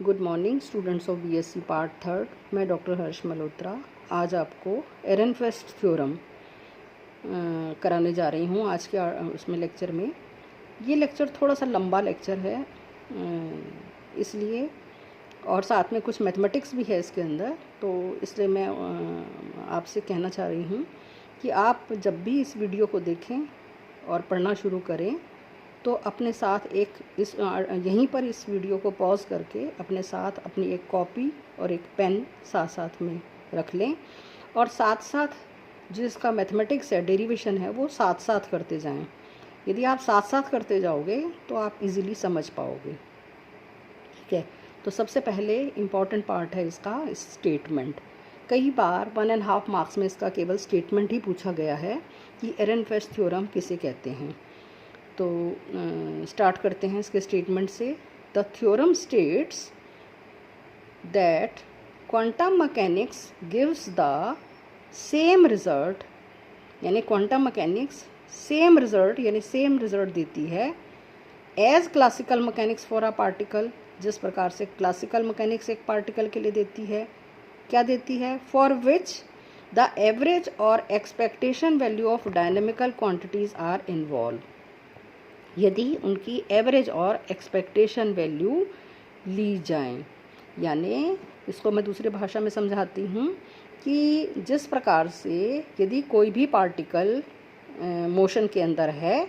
Good morning students of BSc part third. मैं doctor हर्ष मल्होत्रा आज आपको एरेनफेस्ट थ्योरम कराने जा रही हूँ आज के उसमें लेक्चर में। ये लेक्चर थोड़ा सा लंबा लेक्चर है इसलिए, और साथ में कुछ मैथमेटिक्स भी है इसके अंदर, तो इसलिए मैं आपसे कहना चाह रही हूँ कि आप जब भी इस वीडियो को देखें और पढ़ना शुरू करें तो अपने साथ यहीं पर इस वीडियो को पॉज करके अपने साथ अपनी एक कॉपी और एक पेन साथ साथ में रख लें, और साथ साथ जिसका मैथमेटिक्स है, डेरिवेशन है, वो साथ साथ करते जाएं। यदि आप साथ साथ करते जाओगे तो आप इजीली समझ पाओगे। ठीक है, तो सबसे पहले इम्पॉर्टेंट पार्ट है इसका स्टेटमेंट। कई बार 1.5 मार्क्स में इसका केवल स्टेटमेंट ही पूछा गया है कि एरेनफेस्ट थ्योरम किसे कहते हैं। तो स्टार्ट करते हैं इसके स्टेटमेंट से। The theorem states that quantum mechanics gives the same result, यानी क्वांटम मैकेनिक्स सेम रिजल्ट यानी सेम रिजल्ट देती है as classical mechanics for a particle, जिस प्रकार से क्लासिकल मैकेनिक्स एक पार्टिकल के लिए देती है। क्या देती है? फॉर विच द एवरेज और expectation value of dynamical quantities are involve, यदि उनकी एवरेज और एक्सपेक्टेशन वैल्यू ली जाए। यानी इसको मैं दूसरी भाषा में समझाती हूँ कि जिस प्रकार से यदि कोई भी पार्टिकल मोशन के अंदर है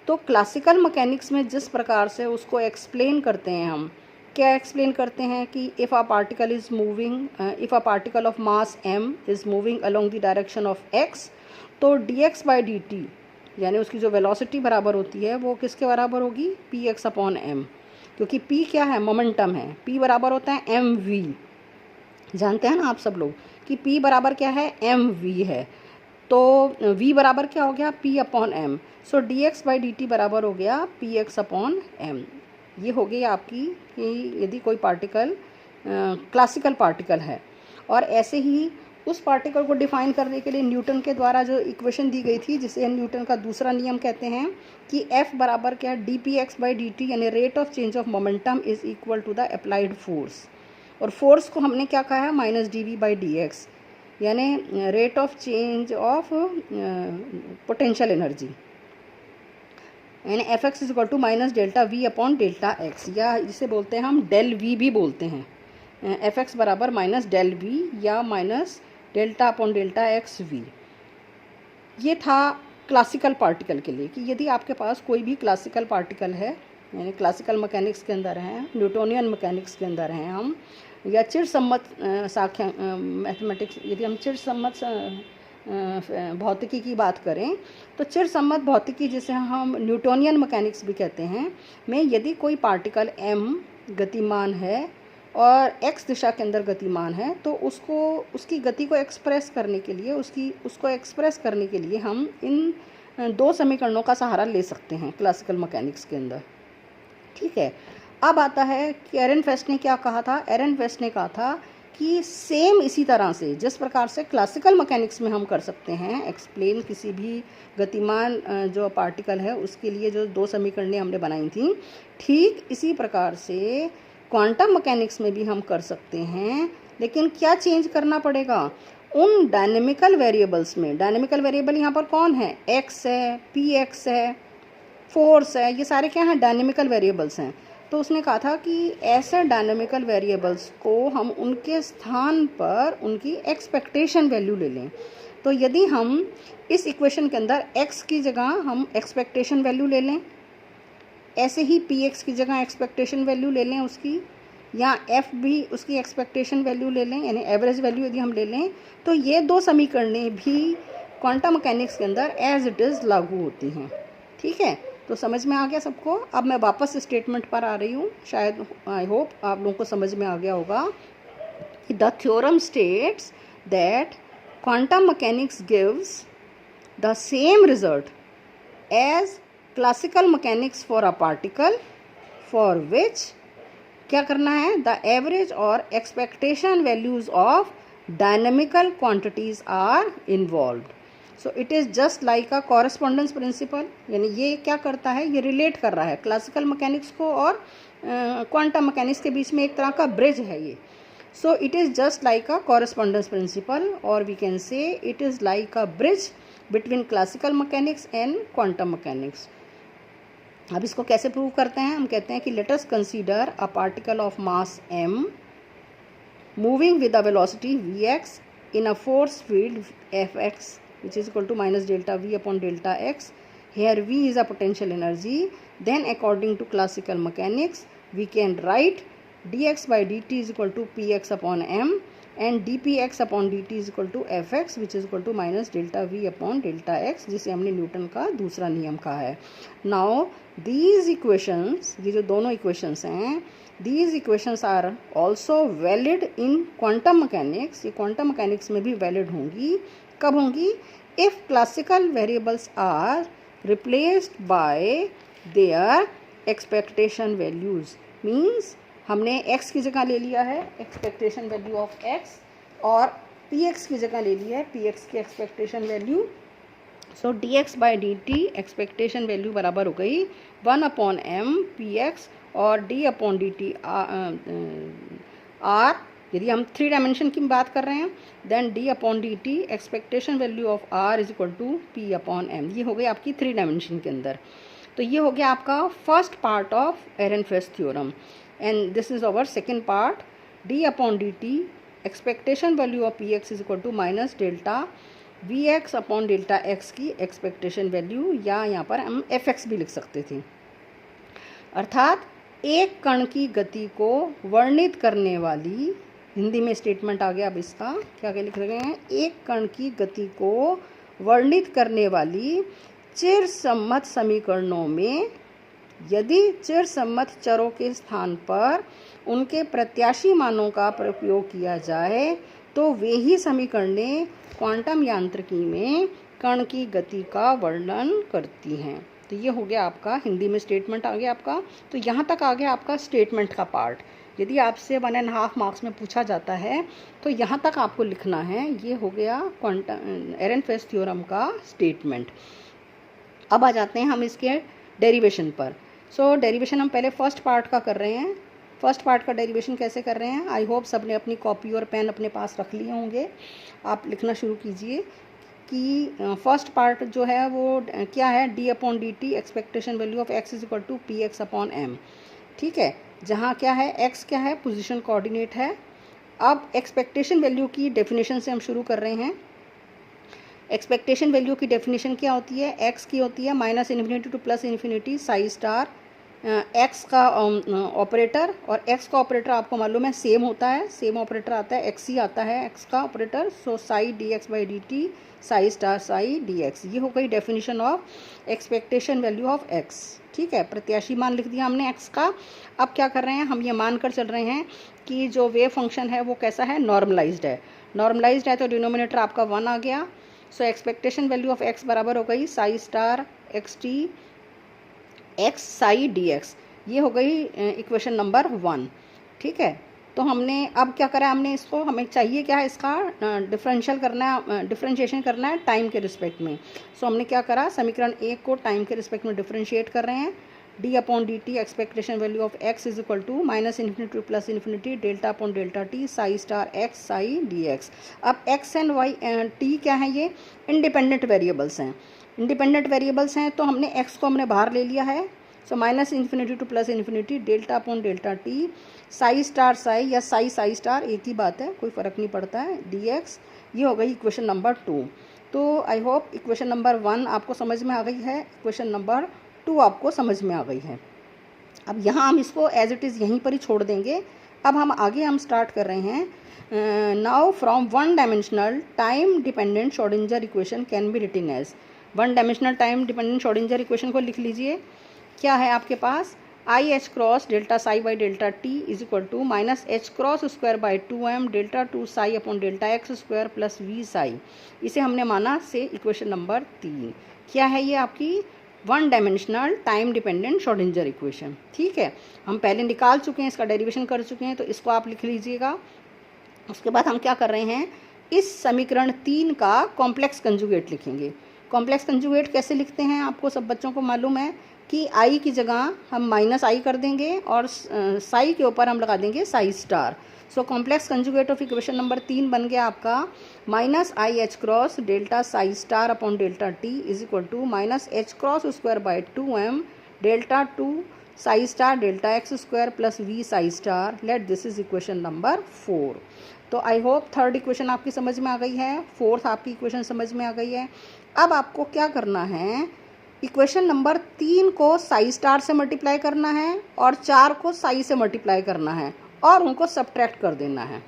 तो क्लासिकल मैकेनिक्स में जिस प्रकार से उसको एक्सप्लेन करते हैं, हम क्या एक्सप्लेन करते हैं कि if a particle is moving, if a particle of mass m is moving along the direction of x, तो dx/dt यानी उसकी जो वेलोसिटी बराबर होती है वो किसके बराबर होगी? px/m, क्योंकि p क्या है? मोमेंटम है। p बराबर होता है mv। जानते हैं ना आप सब लोग कि p बराबर क्या है? mv है। तो v बराबर क्या हो गया? p/m। सो dx/dt बराबर हो गया px/m। ये हो गई आपकी कि यदि कोई पार्टिकल क्लासिकल पार्टिकल है। और ऐसे ही उस पार्टिकल को डिफाइन करने के लिए न्यूटन के द्वारा जो इक्वेशन दी गई थी, जिसे न्यूटन का दूसरा नियम कहते हैं कि F बराबर क्या? dpx/dt, यानी rate of change of momentum is equal to the applied force. और फोर्स को हमने क्या कहा है? -dv/dx, यानी rate of change of potential energy, यानी Fx is equal to -Δv/Δx, या जिसे बोलते हैं हम डेल वी भी बोलते हैं। Fx बराबर -Δv या -Δ/Δxv। ये था क्लासिकल पार्टिकल के लिए कि यदि आपके पास कोई भी क्लासिकल पार्टिकल है, यानी क्लासिकल मैकेनिक्स के अंदर हैं, न्यूटोनियन मैकेनिक्स के अंदर हैं हम, या चिरसम्मत मैथमेटिक्स, यदि हम चिरसम्मत भौतिकी की बात करें तो चिरसम्मत भौतिकी, जिसे हम न्यूटोनियन मैकेनिक्स भी कहते हैं, में यदि कोई पार्टिकल m गतिमान है और x दिशा के अंदर गतिमान है, तो उसकी गति को एक्सप्रेस करने के लिए हम इन दो समीकरणों का सहारा ले सकते हैं क्लासिकल मैकेनिक्स के अंदर। ठीक है, अब आता है कि एरेनफेस्ट ने क्या कहा था? एरेनफेस्ट ने कहा था कि सेम इसी तरह से जिस प्रकार से क्लासिकल मैकेनिक्स में हम कर सकते हैं एक्सप्लेन किसी भी गतिमान जो पार्टिकल है उसके लिए जो दो समीकरणें हमने बनाई थी, ठीक इसी प्रकार से क्वांटम मैकेनिक्स में भी हम कर सकते हैं। लेकिन क्या चेंज करना पड़ेगा? उन डायनेमिकल वेरिएबल्स में। डायनेमिकल वेरिएबल यहाँ पर कौन है? x है, px है, फोर्स है, ये सारे क्या हैं? डायनेमिकल वेरिएबल्स हैं। तो उसने कहा था कि ऐसे डायनेमिकल वेरिएबल्स को हम उनके स्थान पर उनकी एक्सपेक्टेशन वैल्यू ले लें। तो यदि हम इस इक्वेशन के अंदर x की जगह हम एक्सपेक्टेशन वैल्यू ले लें, ऐसे ही px की जगह एक्सपेक्टेशन वैल्यू ले लें उसकी, या f भी उसकी एक्सपेक्टेशन वैल्यू ले लें, यानी एवरेज वैल्यू यदि हम ले लें, तो ये दो समीकरणें भी क्वांटम मैकेनिक्स के अंदर एज इट इज़ लागू होती हैं। ठीक है, तो समझ में आ गया सबको? अब मैं वापस स्टेटमेंट पर आ रही हूँ, शायद आई होप आप लोगों को समझ में आ गया होगा कि the theorem states that quantum mechanics gives the same result as classical mechanics for a particle for which क्या करना है? द एवरेज और expectation values of dynamical quantities are involved. So it is just like a correspondence principle, यानी ये क्या करता है? ये रिलेट कर रहा है क्लासिकल मैकेनिक्स को और क्वांटम मैकेनिक्स के बीच में एक तरह का ब्रिज है ये. So it is just like a correspondence principle, और we can say it is like a bridge between classical mechanics and quantum mechanics. अब इसको कैसे प्रूव करते हैं? हम कहते हैं कि let us consider a particle of mass m moving with a velocity vx in a force field fx which is equal to minus delta v upon delta x. Here v is a potential energy. Then according to classical mechanics we can write dx by dt is equal to px upon m and dpx upon dt is equal to fx which is equal to minus delta v upon delta x, जिसे हमने Newton का दूसरा नियम कहा है. Now these equations, ये जो दोनों equations हैं, these equations are also valid in quantum mechanics. ये quantum mechanics में भी valid होंगी. कब होंगी? If classical variables are replaced by their expectation values. Means हमने x की जगह ले लिया है एक्सपेक्टेशन वैल्यू ऑफ x और px की जगह ले लिया है px की expectation value. So dx by dt expectation value बराबर हो गई 1/m px और d अपॉन dt r. यदि हम 3 डायमेंशन की बात कर रहे हैं then d upon dt expectation value of r is equal to p upon m. ये हो गई आपकी 3 डायमेंशन के अंदर. तो ये हो गया आपका first part of Ehrenfest theorem. And this is our second part. d upon dt expectation value of px is equal to minus delta vx upon delta x की expectation value, या यहाँ पर हम fx भी लिख सकते थे. अर्थात एक कण की गति को वर्णित करने वाली, हिंदी में स्टेटमेंट आ गया. अब इसका क्या क्या लिख रहे हैं? एक कण की गति को वर्णित करने वाली चिरसम्मत समीकरणों में यदि चिरसम्मत चरों के स्थान पर उनके प्रत्याशी मानों का प्रयोग किया जाए तो वे ही समीकरणें क्वांटम यांत्रिकी में कण की गति का वर्णन करती हैं. तो ये हो गया आपका हिंदी में स्टेटमेंट आ गया आपका. तो यहाँ तक आ गया आपका स्टेटमेंट का पार्ट. यदि आपसे 1.5 मार्क्स में पूछा जाता है तो यहाँ तक आपको लिखना है. ये हो गया क्वांटम एरनफेस्ट थ्योरम का स्टेटमेंट. अब आ जाते हैं हम इसके डेरिवेशन पर. सो डेरिवेशन हम पहले फर्स्ट पार्ट का कर रहे हैं. फर्स्ट पार्ट का डेरिवेशन कैसे कर रहे हैं? आई होप सबने अपनी कॉपी और पेन अपने पास रख लिए होंगे. आप लिखना शुरू कीजिए कि फर्स्ट पार्ट जो है वो क्या है? d upon d t expectation value of x is equal to p x upon m. ठीक है, जहाँ क्या है x क्या है? पोजीशन कोऑर्डिनेट है. अब एक्सपेक्टेशन वैल्यू की डेफिनेशन से हम शुरू कर रहे हैं. एक्सपेक्टेशन वैल्यू की डेफिनेशन क्या होती है? x की होती है minus infinity to plus infinity psi star x का ऑपरेटर, और x का ऑपरेटर आपको मालूम है सेम होता है, सेम ऑपरेटर आता है, x ही आता है x का operator. So Sai d x by d T psi star Sai d x. ये हो गई definition of expectation value of x. ठीक है, प्रत्याशी मान लिख दिया हमने x का. अब क्या कर रहे हैं? हम ये मान कर चल रहे हैं कि जो वेव फंक्शन है वो कैसा है? नॉर्मलाइज्ड है. नॉर्मलाइज्ड है तो डिनोमिनेटर आपका 1 आ गया. So expectation value of x बराबर हो गई Sai star x T x Sai d x. ये हो गई इक्वेशन नंबर 1. ठीक है, तो हमने अब क्या करा? हमने इसको, हमें चाहिए क्या है? इसका डिफरेंशियल करना है, डिफरेंशिएशन करना है टाइम के रिस्पेक्ट में. सो हमने क्या करा? समीकरण 1 को टाइम के रिस्पेक्ट में डिफरेंशिएट कर रहे हैं. d upon d t expectation value of x is equal to minus infinity to plus infinity delta upon delta t psi star x psi d x. अब x एंड y t क्या है? ये independent variables हैं. Independent variables हैं तो हमने x को हमने बाहर ले लिया है. So minus infinity to plus infinity delta upon delta t psi star Sai या साई साई स्टार एक ही बात है, कोई फ़र्क नहीं पड़ता है, डी एक्स. ये हो गई इक्वेशन नंबर 2. तो आई होप इक्वेशन नंबर 1 आपको समझ में आ गई है, इक्वेशन नंबर 2 आपको समझ में आ गई है. अब यहाँ हम इसको एज इट इज़ यहीं पर ही छोड़ देंगे. अब हम आगे हम स्टार्ट कर रहे हैं. Now from 1 dimensional time dependent Schrodinger equation can be written as. 1 dimensional time dependent Schrodinger equation को लिख लीजिए. क्या है आपके पास? I h cross delta psi by delta t is equal to minus h cross square by 2m delta 2 psi upon delta x square plus we psi. इसे हमने माना से इक्वेशन नंबर 3. क्या है ये? आपकी 1 dimensional time dependent Schrodinger equation. ठीक है, हम पहले निकाल चुके हैं, इसका डेरिवेशन कर चुके हैं, तो इसको आप लिख लीजिएगा. उसके बाद हम क्या कर रहे हैं? इस समीकरण 3 का कॉम्प्लेक्स कंजुगेट लिखेंगे. कॉम्प्लेक्स कंजुगेट कैसे लिखते हैं आपको सब बच्चों को मालूम है. कि आई की जगह हम माइनस आई कर देंगे और साई के ऊपर हम लगा देंगे psi star. So complex conjugate of equation number 3 बन गया आपका minus i h cross delta psi star upon delta t is equal to minus h cross square by 2m delta 2 psi star delta x square plus we psi star. Let this is equation number 4। तो I hope third equation आपकी समझ में आ गई है, fourth आपकी equation समझ में आ गई है। अब आपको क्या करना है, इक्वेशन नंबर 3 को साई स्टार से मल्टीप्लाई करना है और 4 को साई से मल्टीप्लाई करना है और उनको सब्ट्रैक्ट कर देना है।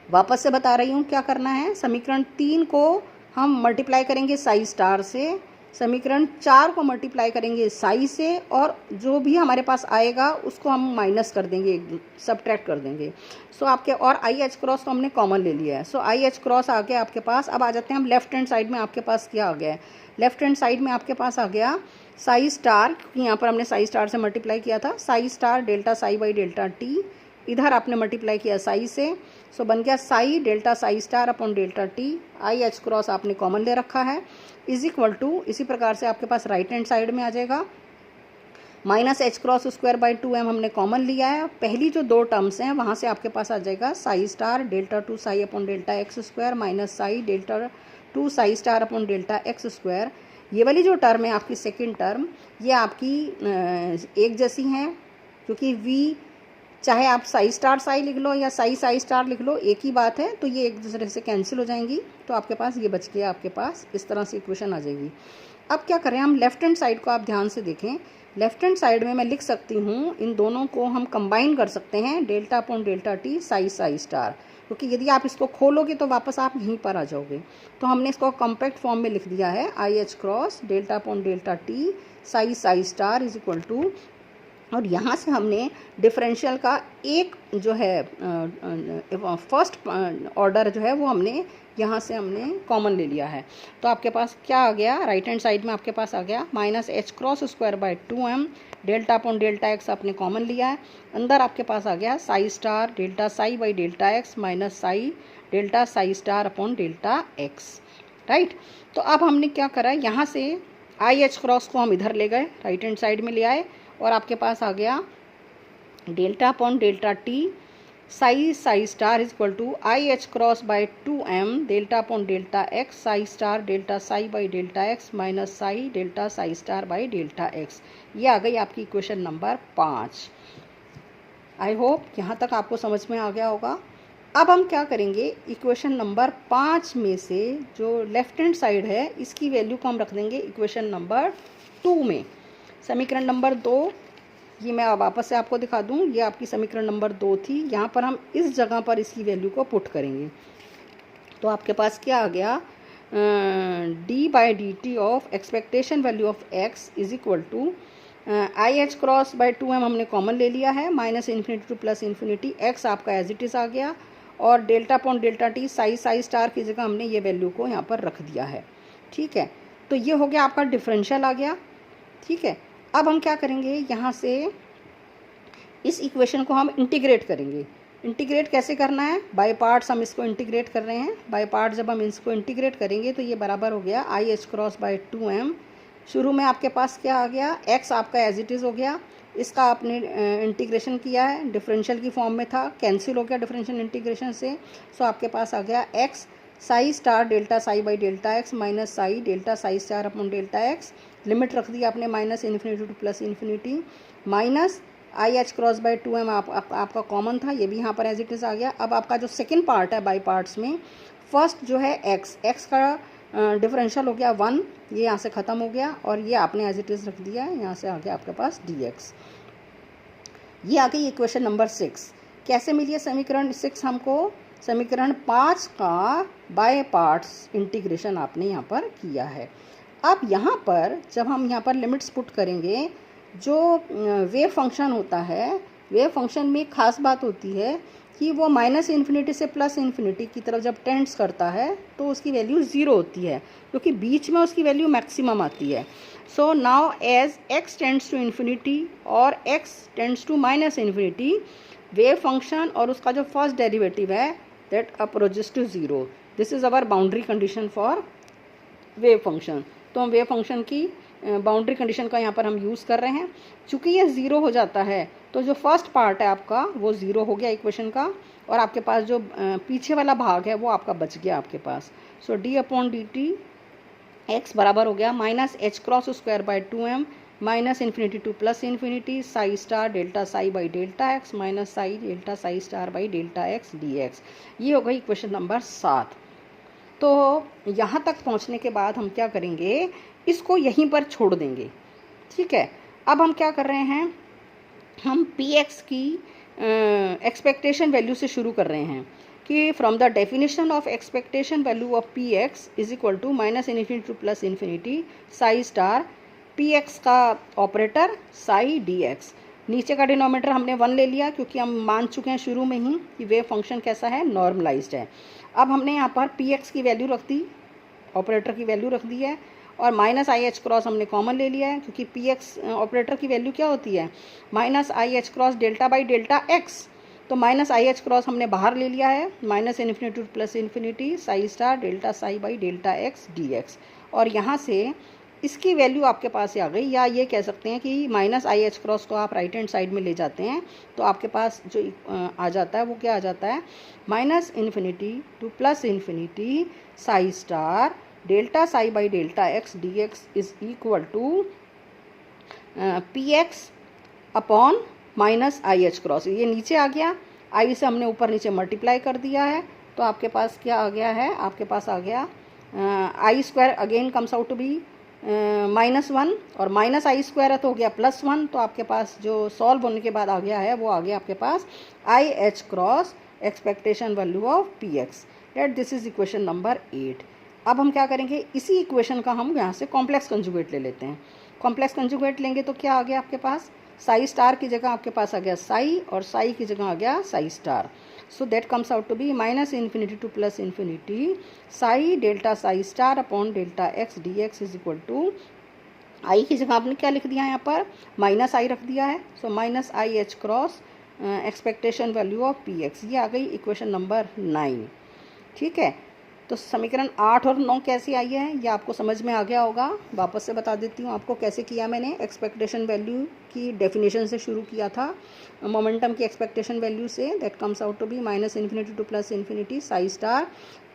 वापस से बता रही हूँ क्या करना है। समीकरण 3 को हम मल्टीप्लाई करेंगे साई स्टार से, समीकरण 4 को मल्टीप्लाई करेंगे साई से, और जो भी हमारे पास आएगा उसको हम माइनस कर देंगे, सब्ट्रैक्ट कर देंगे। सो आपके और आई एच क्रॉस तो हमने कॉमन ले लिया है। सो आई एच क्रॉस आ गया आपके पास। अब आ जाते हैं हम लेफ्ट हैंड साइड में। आपके पास क्या आ गया है, लेफ्ट हैंड साइड में आपके पास आ गया साई स्टार, क्योंकि यहाँ पर हमने साई स्टार से मल्टीप्लाई किया था, Sai star delta psi by delta T. इधर आपने मल्टीप्लाई किया साई से, सो बन गया Sai delta psi star upon delta T. आई एच क्रॉस आपने कॉमन ले रखा है, इज इक्वल टू, इसी प्रकार से आपके पास राइट हैंड साइड में आ जाएगा minus h cross square by 2m हमने कॉमन लिया है। पहली जो दो टर्म्स हैं वहाँ से आपके पास आ जाएगा Sai star delta 2 psi upon delta x square minus psi delta 2 psi star upon delta x square. ये वाली जो टर्म है आपकी सेकेंड टर्म, ये आपकी एक जैसी हैं, क्योंकि v चाहे आप साई स्टार साई लिख लो या साई साई स्टार लिख लो, एक ही बात है, तो ये एक दूसरे से कैंसिल हो जाएंगी। तो आपके पास ये बच गया, आपके पास इस तरह से इक्वेशन आ जाएगी। अब क्या करें हम, लेफ्ट हैंड साइड को आप ध्यान से देखें। लेफ्ट हैंड साइड में मैं लिख सकती हूँ, इन दोनों को हम कंबाइन कर सकते हैं, delta upon delta t psi psi star, क्योंकि यदि आप इसको खोलोगे तो वापस आप यहीं पर आ जाओगे। तो हमने इसको कॉम्पैक्ट फॉर्म में लिख दिया है, i h cross delta upon delta t psi psi star is equal to, और यहाँ से हमने डिफरेंशियल का एक जो है फर्स्ट ऑर्डर जो है वो हमने यहाँ से हमने कॉमन ले लिया है। तो आपके पास क्या आ गया, राइट हैंड साइड में आपके पास आ गया minus h cross square by 2m delta upon delta x आपने कॉमन लिया है। अंदर आपके पास आ गया psi star delta psi by delta x minus psi delta psi star upon delta x, right. तो अब हमने क्या करा, यहाँ से आई एच क्रॉस को हम इधर ले गए, राइट हैंड साइड में ले आए, और आपके पास आ गया delta upon delta t psi psi star is equal to i h cross by 2m delta upon delta x psi star delta psi by delta x minus psi delta psi star by delta x. ये आ गई आपकी equation number 5। I hope यहाँ तक आपको समझ में आ गया होगा। अब हम क्या करेंगे, इक्वेशन नंबर 5 में से जो लेफ्ट हैंड साइड है इसकी वैल्यू को हम रख देंगे इक्वेशन नंबर 2 में। समीकरण नंबर 2, ये मैं वापस से आपको दिखा दूं, ये आपकी समीकरण नंबर 2 थी। यहाँ पर हम इस जगह पर इसकी वैल्यू को पुट करेंगे। तो आपके पास क्या आ गया, d by d t of expectation value of x is equal to i h cross by 2m हमने कॉमन ले लिया है, minus infinity to plus infinity, x आपका एज इट इज़ आ गया, और delta upon delta t psi psi star की जगह हमने ये वैल्यू को यहाँ पर रख दिया है। ठीक है, तो ये हो गया आपका डिफरेंशियल आ गया। ठीक है, अब हम क्या करेंगे, यहाँ से इस इक्वेशन को हम इंटीग्रेट करेंगे। इंटीग्रेट कैसे करना है, बाय पार्ट्स हम इसको इंटीग्रेट कर रहे हैं। बाय पार्ट जब हम इसको इंटीग्रेट करेंगे तो ये बराबर हो गया आई एच क्रॉस बाय 2m। शुरू में आपके पास क्या आ गया, x आपका एज इट इज़ हो गया, इसका आपने इंटीग्रेशन किया है, डिफरेंशियल की फॉर्म में था, कैंसिल हो गया डिफरेंशियल इंटीग्रेशन से। सो आपके पास आ गया x Sai star delta psi by delta x minus psi delta psi star upon delta x. Limit रख दी आपने minus infinity to plus infinity, minus i h cross by 2m आपका कॉमन था, ये भी यहाँ पर एज इट इज़ आ गया। अब आपका जो सेकेंड पार्ट है बाई पार्ट्स में, फर्स्ट जो है x का डिफरेंशियल हो गया 1, ये यहाँ से ख़त्म हो गया, और ये आपने एज इट इज़ रख दिया है, यहाँ से आ गया आपके पास dx। ये आ गई इक्वेशन नंबर 6। कैसे मिली है समीकरण 6 हमको, समीकरण 5 का बाय पार्ट्स इंटीग्रेशन आपने यहाँ पर किया है। अब यहाँ पर जब हम यहाँ पर लिमिट्स पुट करेंगे, जो वेव फंक्शन होता है, वेव फंक्शन में एक खास बात होती है कि वो माइनस इन्फिनिटी से प्लस इन्फिनिटी की तरफ जब टेंड्स करता है तो उसकी वैल्यू 0 होती है, क्योंकि बीच में उसकी वैल्यू मैक्सिमम आती है। So now as x tends to infinity और x tends to minus infinity, wave function और उसका जो फर्स्ट डेरिवेटिव है that approaches to 0। This is our boundary condition for wave function. तो हम वेव फंक्शन की बाउंड्री कंडीशन का यहाँ पर हम यूज़ कर रहे हैं। चूँकि ये 0 हो जाता है तो जो फर्स्ट पार्ट है आपका वो 0 हो गया इक्वेशन का, और आपके पास जो पीछे वाला भाग है वो आपका बच गया आपके पास। सो d/dt x बराबर हो गया minus h cross square by 2m minus infinity to plus infinity psi star delta psi by delta x minus psi delta psi star by delta x dx। ये हो गई इक्वेशन नंबर 7। तो यहाँ तक पहुँचने के बाद हम क्या करेंगे, इसको यहीं पर छोड़ देंगे। ठीक है, अब हम क्या कर रहे हैं, हम px की एक्सपेक्टेशन वैल्यू से शुरू कर रहे हैं कि from the definition of expectation value of px is equal to minus infinity to plus infinity psi star px का ऑपरेटर साई dx। नीचे का डिनोमिनेटर हमने 1 ले लिया क्योंकि हम मान चुके हैं शुरू में ही कि वेव फंक्शन कैसा है, नॉर्मलाइज्ड है। अब हमने यहाँ पर px की वैल्यू रख दी, ऑपरेटर की वैल्यू रख दी है, और माइनस आई एच क्रॉस हमने कॉमन ले लिया है क्योंकि px ऑपरेटर की वैल्यू क्या होती है, minus i h cross delta by delta x. तो माइनस आई एच क्रॉस हमने बाहर ले लिया है, minus infinity plus infinity psi star delta psi by delta x dx। और यहाँ से इसकी वैल्यू आपके पास आ गई, या ये कह सकते हैं कि माइनस आई एच क्रॉस को आप राइट हैंड साइड में ले जाते हैं तो आपके पास जो आ जाता है वो क्या आ जाता है, minus infinity to plus infinity psi star delta psi by delta x dx is equal to px upon minus i h cross. ये नीचे आ गया, आई से हमने ऊपर नीचे मल्टीप्लाई कर दिया है, तो आपके पास क्या आ गया है, आपके पास आ गया i square again comes out to be -1, और माइनस आई स्क्वायर है तो हो गया +1। तो आपके पास जो सॉल्व होने के बाद आ गया है वो आ गया आपके पास i h cross expectation value of px। That this is equation number 8। अब हम क्या करेंगे, इसी इक्वेशन का हम यहाँ से कॉम्प्लेक्स कंजुगेट ले लेते हैं। कॉम्प्लेक्स कंजुगेट लेंगे तो क्या आ गया आपके पास, साई स्टार की जगह आपके पास आ गया साई, और साई की जगह आ गया psi star. So that comes out to be minus infinity to plus infinity psi delta psi star upon delta x dx is equal to, i की जगह आपने क्या लिख दिया है यहाँ पर, माइनस आई रख दिया है। So minus i h cross expectation value of px, ये आ गई इक्वेशन नंबर 9। ठीक है, तो समीकरण 8 और 9 कैसे आई है ये आपको समझ में आ गया होगा। वापस से बता देती हूँ आपको कैसे किया मैंने। एक्सपेक्टेशन वैल्यू की डेफिनेशन से शुरू किया था, मोमेंटम की एक्सपेक्टेशन वैल्यू से, that comes out to be minus infinity to plus infinity psi star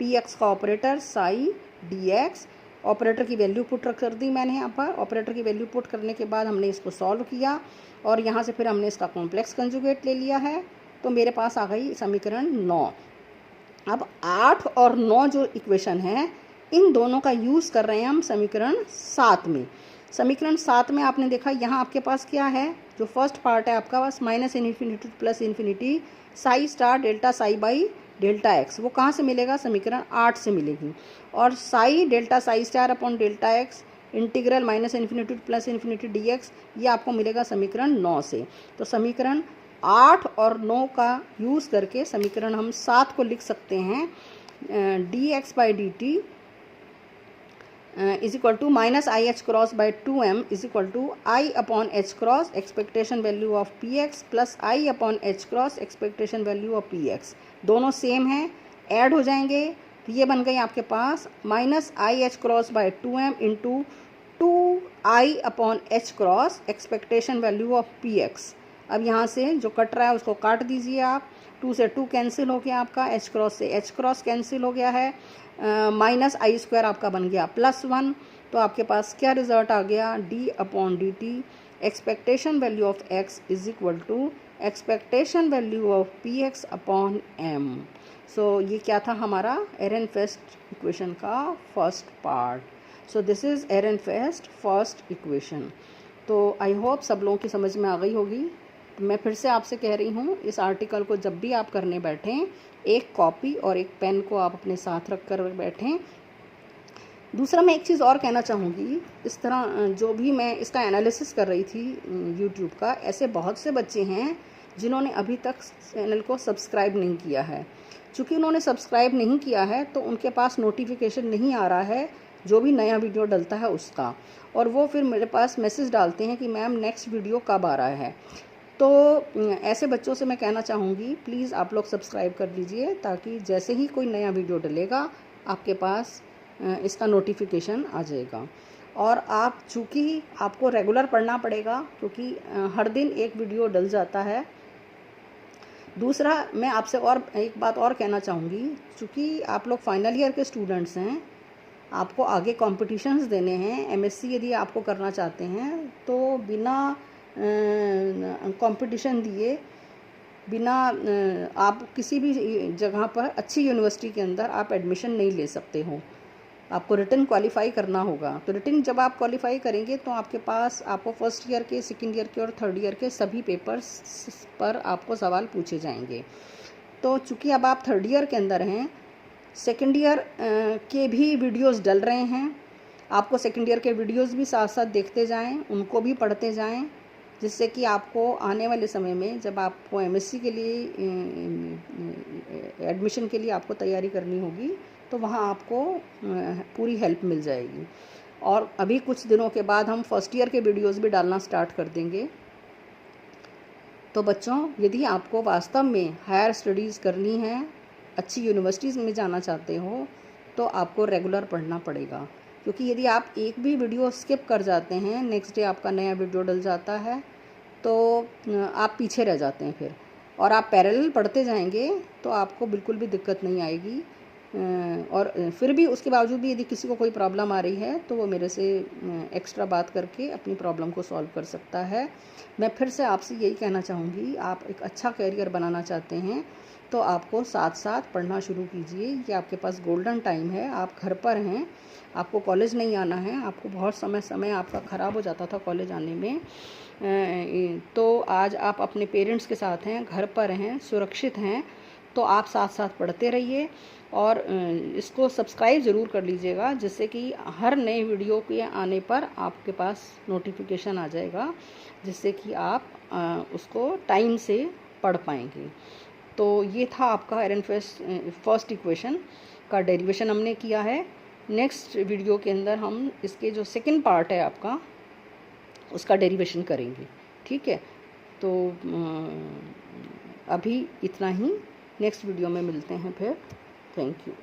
px का ऑपरेटर साई dx। ऑपरेटर की वैल्यू पुट कर दी मैंने यहाँ पर। ऑपरेटर की वैल्यू पुट करने के बाद हमने इसको सॉल्व किया, और यहाँ से फिर हमने इसका कॉम्प्लेक्स कंजुगेट ले लिया है, तो मेरे पास आ गई समीकरण 9। अब 8 और 9 जो इक्वेशन है, इन दोनों का यूज़ कर रहे हैं हम समीकरण 7 में। समीकरण 7 में आपने देखा यहाँ आपके पास क्या है, जो फर्स्ट पार्ट है आपका पास minus infinity plus infinity psi star delta psi by delta x, वो कहाँ से मिलेगा, समीकरण 8 से मिलेगी। और psi delta psi star upon delta x integral minus infinity plus infinity dx, ये आपको मिलेगा समीकरण 9 से। तो समीकरण 8 और 9 का यूज़ करके समीकरण हम 7 को लिख सकते हैं, dx by dt is equal to minus i h cross by 2m is equal to i upon h cross expectation value of px plus i upon h cross expectation value of px। दोनों same हैं, add हो जाएंगे, तो ये बन गई आपके पास minus i h cross by 2m into 2i upon h cross expectation value of px। अब यहाँ से जो कट रहा है उसको काट दीजिए आप, 2 से 2 कैंसिल हो गया आपका, एच क्रॉस से एच क्रॉस कैंसिल हो गया है, माइनस आई स्क्वायर आपका बन गया +1। तो आपके पास क्या रिजल्ट आ गया, d upon d t expectation value of x is equal to expectation value of px upon m। So ये क्या था हमारा एरेनफेस्ट इक्वेशन का first part. So this is Ehrenfest first equation. तो आई होप सब लोगों की समझ में आ गई होगी। मैं फिर से आपसे कह रही हूँ, इस आर्टिकल को जब भी आप करने बैठें, एक कॉपी और एक पेन को आप अपने साथ रख कर बैठें। दूसरा मैं एक चीज़ और कहना चाहूँगी, इस तरह जो भी मैं इसका एनालिसिस कर रही थी यूट्यूब का, ऐसे बहुत से बच्चे हैं जिन्होंने अभी तक चैनल को सब्सक्राइब नहीं किया है। चूँकि उन्होंने सब्सक्राइब नहीं किया है तो उनके पास नोटिफिकेशन नहीं आ रहा है जो भी नया वीडियो डलता है उसका, और वो फिर मेरे पास मैसेज डालते हैं कि मैम नेक्स्ट वीडियो कब आ रहा है। तो ऐसे बच्चों से मैं कहना चाहूँगी, प्लीज़ आप लोग सब्सक्राइब कर लीजिए, ताकि जैसे ही कोई नया वीडियो डलेगा आपके पास इसका नोटिफिकेशन आ जाएगा। और आप चूँकि आपको रेगुलर पढ़ना पड़ेगा, क्योंकि हर दिन एक वीडियो डल जाता है। दूसरा, मैं आपसे और एक बात और कहना चाहूँगी, चूँकि आप लोग फाइनल ईयर के स्टूडेंट्स हैं, आपको आगे कॉम्पिटिशन्स देने हैं, एमएससी यदि आपको करना चाहते हैं, तो बिना कंपटीशन दिए, बिना आप किसी भी जगह पर अच्छी यूनिवर्सिटी के अंदर आप एडमिशन नहीं ले सकते हो। आपको रिटन क्वालिफ़ाई करना होगा। तो रिटन जब आप क्वालिफ़ाई करेंगे तो आपके पास आपको फर्स्ट ईयर के, सेकंड ईयर के और थर्ड ईयर के सभी पेपर्स पर आपको सवाल पूछे जाएंगे। तो चूँकि अब आप थर्ड ईयर के अंदर हैं, सेकंड ईयर के भी वीडियोस डल रहे हैं, आपको सेकंड ईयर के वीडियोस भी साथ साथ देखते जाएं, उनको भी पढ़ते जाएं, जिससे कि आपको आने वाले समय में जब आपको एमएससी के लिए एडमिशन के लिए आपको तैयारी करनी होगी, तो वहाँ आपको पूरी हेल्प मिल जाएगी। और अभी कुछ दिनों के बाद हम फर्स्ट ईयर के वीडियोस भी डालना स्टार्ट कर देंगे। तो बच्चों, यदि आपको वास्तव में हायर स्टडीज़ करनी है, अच्छी यूनिवर्सिटीज़ में जाना चाहते हो, तो आपको रेगुलर पढ़ना पड़ेगा। क्योंकि यदि आप एक भी वीडियो स्किप कर जाते हैं, नेक्स्ट डे आपका नया वीडियो डल जाता है, तो आप पीछे रह जाते हैं फिर। और आप पैरेलल पढ़ते जाएंगे तो आपको बिल्कुल भी दिक्कत नहीं आएगी। और फिर भी उसके बावजूद भी यदि किसी को कोई प्रॉब्लम आ रही है, तो वो मेरे से एक्स्ट्रा बात करके अपनी प्रॉब्लम को सॉल्व कर सकता है। मैं फिर से आपसे यही कहना चाहूँगी, आप एक अच्छा करियर बनाना चाहते हैं तो आपको साथ साथ पढ़ना शुरू कीजिए। ये आपके पास गोल्डन टाइम है, आप घर पर हैं, आपको कॉलेज नहीं आना है। आपको बहुत समय आपका ख़राब हो जाता था कॉलेज आने में, तो आज आप अपने पेरेंट्स के साथ हैं, घर पर हैं, सुरक्षित हैं, तो आप साथ साथ पढ़ते रहिए। और इसको सब्सक्राइब ज़रूर कर लीजिएगा, जिससे कि हर नए वीडियो के आने पर आपके पास नोटिफिकेशन आ जाएगा, जिससे कि आप उसको टाइम से पढ़ पाएंगे। तो ये था आपका आयरन फर्स्ट इक्वेशन का डेरिवेशन हमने किया है। नेक्स्ट वीडियो के अंदर हम इसके जो सेकंड पार्ट है आपका, उसका डेरिवेशन करेंगे। ठीक है, तो अभी इतना ही, नेक्स्ट वीडियो में मिलते हैं फिर। Thank you.